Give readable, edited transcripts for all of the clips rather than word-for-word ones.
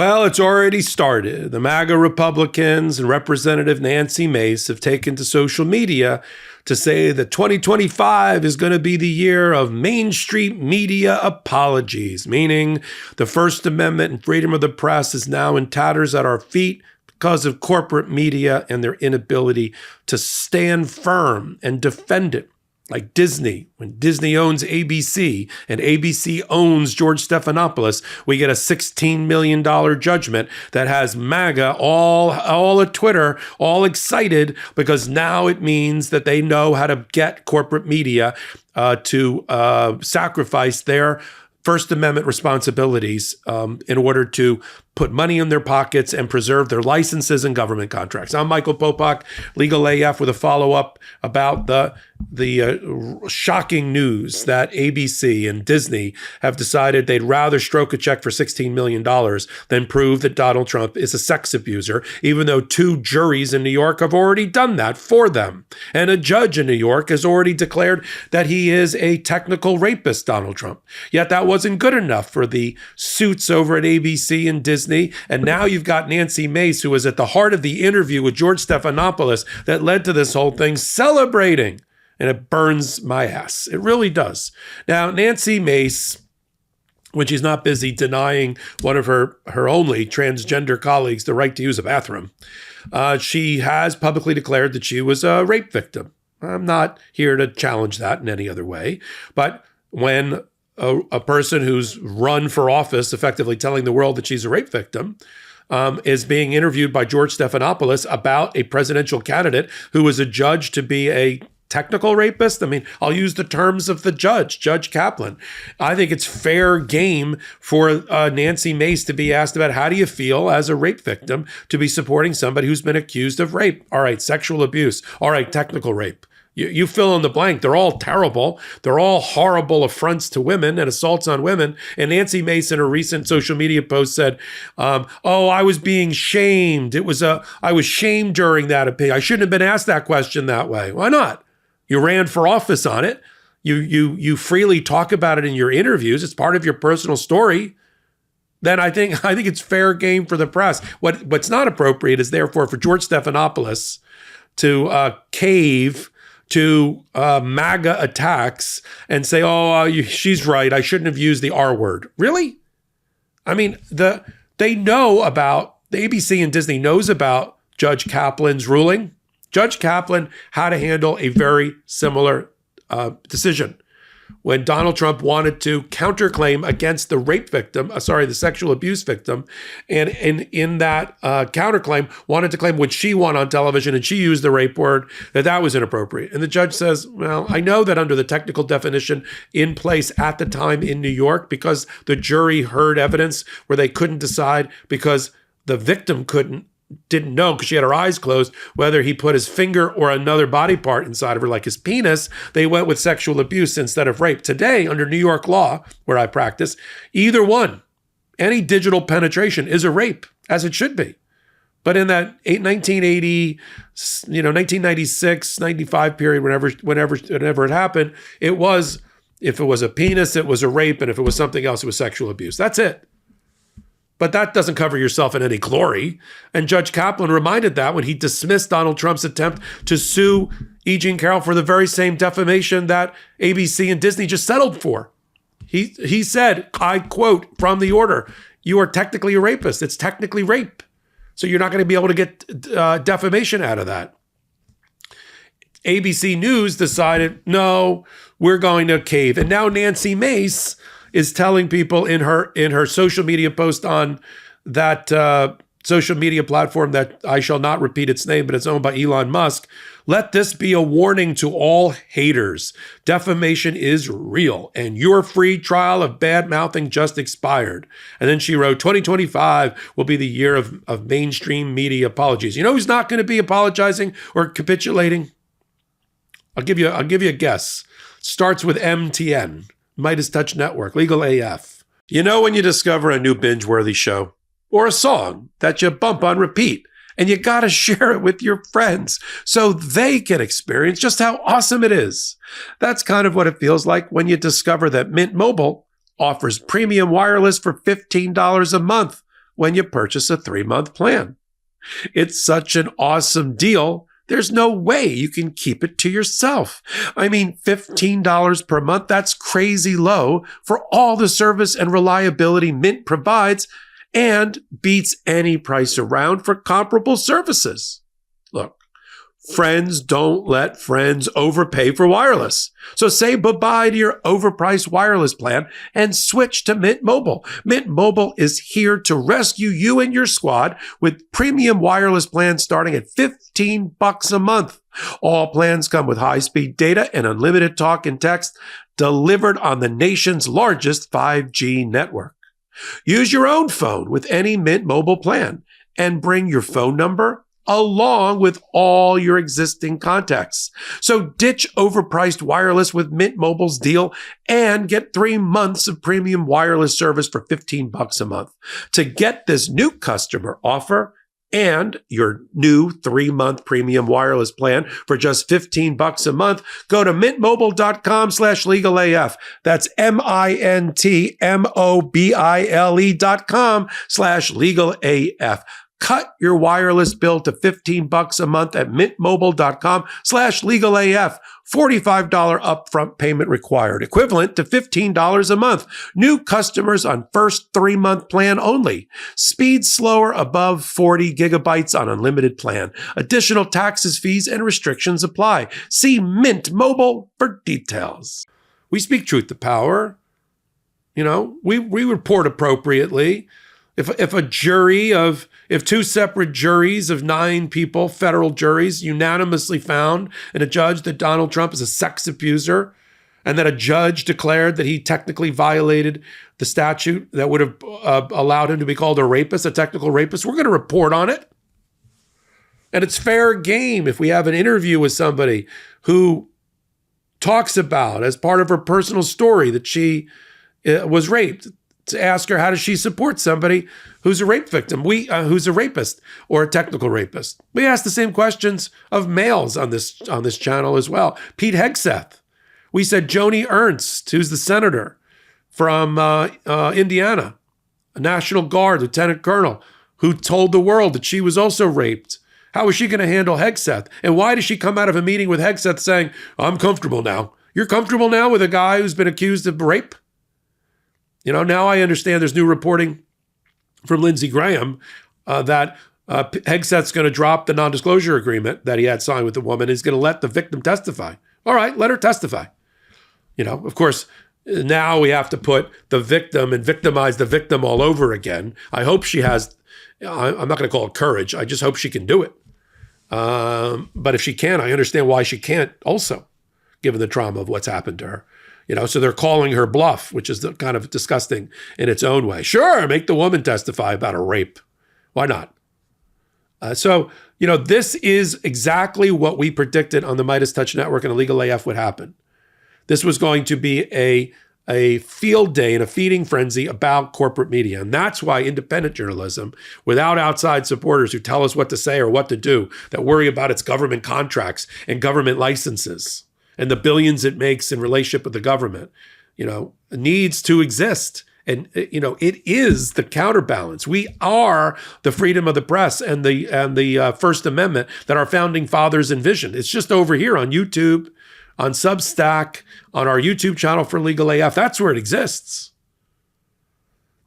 Well, it's already started. The MAGA Republicans and Representative Nancy Mace have taken to social media to say that 2025 is going to be the year of mainstream media apologies, meaning the First Amendment and freedom of the press is now in tatters at our feet because of corporate media and their inability to stand firm and defend it. Like Disney, when Disney owns ABC and ABC owns George Stephanopoulos, we get a $16 million judgment that has MAGA all at Twitter, all excited because now it means that they know how to get corporate media to sacrifice their First Amendment responsibilities in order to put money in their pockets and preserve their licenses and government contracts. I'm Michael Popok, Legal AF, with a follow-up about the shocking news that ABC and Disney have decided they'd rather stroke a check for $16 million than prove that Donald Trump is a sex abuser, even though 2 juries in New York have already done that for them. And a judge in New York has already declared that he is a technical rapist, Donald Trump. Yet that wasn't good enough for the suits over at ABC and Disney. And now you've got Nancy Mace, who was at the heart of the interview with George Stephanopoulos that led to this whole thing, celebrating. And it burns my ass. It really does. Now, Nancy Mace, when she's not busy denying one of her only transgender colleagues the right to use a bathroom, she has publicly declared that she was a rape victim. I'm not here to challenge that in any other way. But when a person who's run for office, effectively telling the world that she's a rape victim, is being interviewed by George Stephanopoulos about a presidential candidate who was adjudged to be a technical rapist. I mean, I'll use the terms of the judge, Judge Kaplan. I think it's fair game for Nancy Mace to be asked about how do you feel as a rape victim to be supporting somebody who's been accused of rape? All right, sexual abuse. All right, technical rape. You fill in the blank. They're all terrible. They're all horrible affronts to women and assaults on women. And Nancy Mace in a recent social media post said, I was being shamed. I was shamed during that opinion. I shouldn't have been asked that question that way. Why not? You ran for office on it. You freely talk about it in your interviews. It's part of your personal story. Then I think it's fair game for the press. What's not appropriate is therefore for George Stephanopoulos to cave to MAGA attacks and say, she's right, I shouldn't have used the R word. Really? I mean, they know about, the ABC and Disney knows about Judge Kaplan's ruling. Judge Kaplan had to handle a very similar decision when Donald Trump wanted to counterclaim against the rape victim, the sexual abuse victim, and in that counterclaim wanted to claim when she won on television and she used the rape word, that was inappropriate. And the judge says, well, I know that under the technical definition in place at the time in New York, because the jury heard evidence where they couldn't decide because the victim didn't know because she had her eyes closed whether he put his finger or another body part inside of her, like his penis, they went with sexual abuse instead of rape. Today, under New York law, where I practice, either one, any digital penetration is a rape, as it should be. But in that 1980, 1996, 95 period, whenever it happened, it was, if it was a penis, it was a rape, and if it was something else, it was sexual abuse. That's it. But that doesn't cover yourself in any glory. And Judge Kaplan reminded that when he dismissed Donald Trump's attempt to sue E. Jean Carroll for the very same defamation that ABC and Disney just settled for. He said, I quote from the order, "You are technically a rapist. It's technically rape. So you're not going to be able to get defamation out of that." ABC News decided, no, we're going to cave. And now Nancy Mace is telling people in her social media post on that social media platform that I shall not repeat its name, but it's owned by Elon Musk, let this be a warning to all haters. Defamation is real, and your free trial of bad-mouthing just expired. And then she wrote, 2025 will be the year of mainstream media apologies. You know who's not going to be apologizing or capitulating? I'll give you a guess. Starts with MTN. MeidasTouch Network, Legal AF. You know when you discover a new binge-worthy show or a song that you bump on repeat and you gotta share it with your friends so they can experience just how awesome it is. That's kind of what it feels like when you discover that Mint Mobile offers premium wireless for $15 a month. when you purchase a 3-month plan. It's such an awesome deal. There's no way you can keep it to yourself. I mean, $15 per month, that's crazy low for all the service and reliability Mint provides and beats any price around for comparable services. Look, friends don't let friends overpay for wireless. So say bye-bye to your overpriced wireless plan and switch to Mint Mobile. Mint Mobile is here to rescue you and your squad with premium wireless plans starting at $15 a month. All plans come with high-speed data and unlimited talk and text delivered on the nation's largest 5G network. Use your own phone with any Mint Mobile plan and bring your phone number along with all your existing contacts. So ditch overpriced wireless with Mint Mobile's deal and get 3 months of premium wireless service for $15 a month. To get this new customer offer and your new 3-month premium wireless plan for just $15 a month, go to mintmobile.com/legalaf. That's mintmobile.com/legalaf. Cut your wireless bill to $15 a month at mintmobile.com/legalaf. $45 upfront payment required, equivalent to $15 a month. New customers on first 3-month plan only. Speed slower above 40 gigabytes on unlimited plan. Additional taxes, fees, and restrictions apply. See Mint Mobile for details. We speak truth to power. You know, we report appropriately. If 2 separate juries of 9 people, federal juries, unanimously found in a judge that Donald Trump is a sex abuser, and that a judge declared that he technically violated the statute that would have allowed him to be called a rapist, a technical rapist, we're going to report on it. And it's fair game if we have an interview with somebody who talks about, as part of her personal story, that she was raped, to ask her, how does she support somebody who's a rape victim, who's a rapist or a technical rapist? We ask the same questions of males on this channel as well. Pete Hegseth. We said Joni Ernst, who's the senator from Indiana, a National Guard lieutenant colonel, who told the world that she was also raped. How is she going to handle Hegseth? And why does she come out of a meeting with Hegseth saying, I'm comfortable now? You're comfortable now with a guy who's been accused of rape? You know, now I understand there's new reporting from Lindsey Graham that Hegseth's going to drop the non-disclosure agreement that he had signed with the woman. He's going to let the victim testify. All right, let her testify. You know, of course, now we have to put the victim and victimize the victim all over again. I hope she has, I'm not going to call it courage. I just hope she can do it. But if she can, I understand why she can't also, given the trauma of what's happened to her. You know, so they're calling her bluff, which is kind of disgusting in its own way. Sure, make the woman testify about a rape. Why not? So, you know, this is exactly what we predicted on the MeidasTouch Network and Legal AF would happen. This was going to be a field day and a feeding frenzy about corporate media. And that's why independent journalism, without outside supporters who tell us what to say or what to do, that worry about its government contracts and government licenses, and the billions it makes in relationship with the government, you know, needs to exist. And, you know, it is the counterbalance. We are the freedom of the press and the First Amendment that our founding fathers envisioned. It's just over here on YouTube, on Substack, on our YouTube channel for Legal AF. That's where it exists,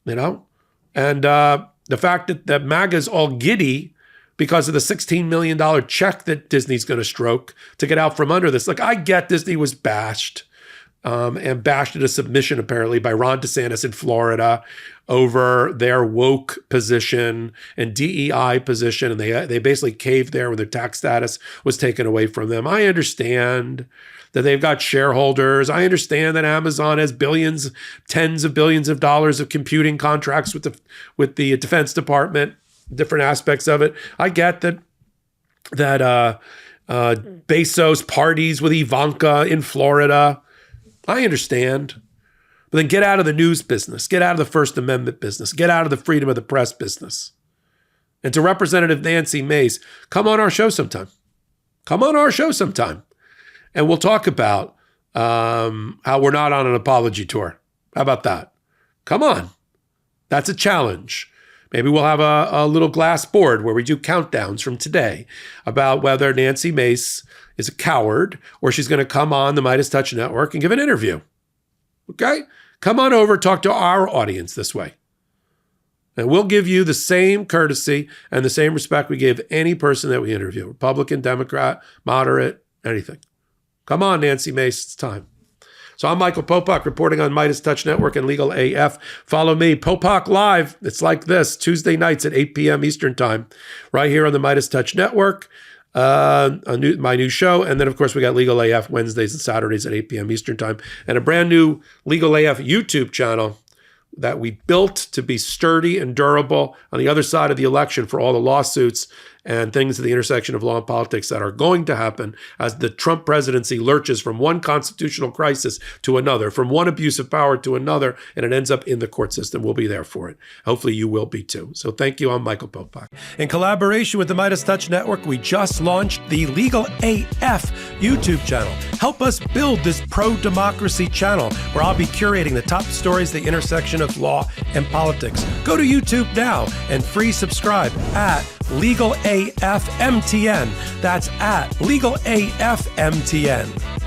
you know? And the fact that MAGA is all giddy because of the $16 million check that Disney's going to stroke to get out from under this. Like, I get Disney was bashed and bashed into submission, apparently, by Ron DeSantis in Florida over their woke position and DEI position. And they basically caved there when their tax status was taken away from them. I understand that they've got shareholders. I understand that Amazon has billions, tens of billions of dollars of computing contracts with the Defense Department, different aspects of it. I get that Bezos parties with Ivanka in Florida. I understand. But then get out of the news business. Get out of the First Amendment business. Get out of the freedom of the press business. And to Representative Nancy Mace, come on our show sometime. Come on our show sometime. And we'll talk about how we're not on an apology tour. How about that? Come on. That's a challenge. Maybe we'll have a little glass board where we do countdowns from today about whether Nancy Mace is a coward or she's going to come on the MeidasTouch Network and give an interview. Okay? Come on over, talk to our audience this way. And we'll give you the same courtesy and the same respect we give any person that we interview. Republican, Democrat, moderate, anything. Come on, Nancy Mace, it's time. So I'm Michael Popok, reporting on MeidasTouch Network and Legal AF. Follow me, Popok Live. It's like this, Tuesday nights at 8 p.m. Eastern Time, right here on the MeidasTouch Network, my new show. And then, of course, we got Legal AF Wednesdays and Saturdays at 8 p.m. Eastern Time, and a brand new Legal AF YouTube channel that we built to be sturdy and durable on the other side of the election for all the lawsuits and things at the intersection of law and politics that are going to happen as the Trump presidency lurches from one constitutional crisis to another, from one abuse of power to another, and it ends up in the court system. We'll be there for it. Hopefully you will be too. So thank you. I'm Michael Popok. In collaboration with the MeidasTouch Network, we just launched the Legal AF YouTube channel. Help us build this pro-democracy channel where I'll be curating the top stories at the intersection of law and politics. Go to YouTube now and free subscribe at Legal AF MTN. That's at Legal AF MTN.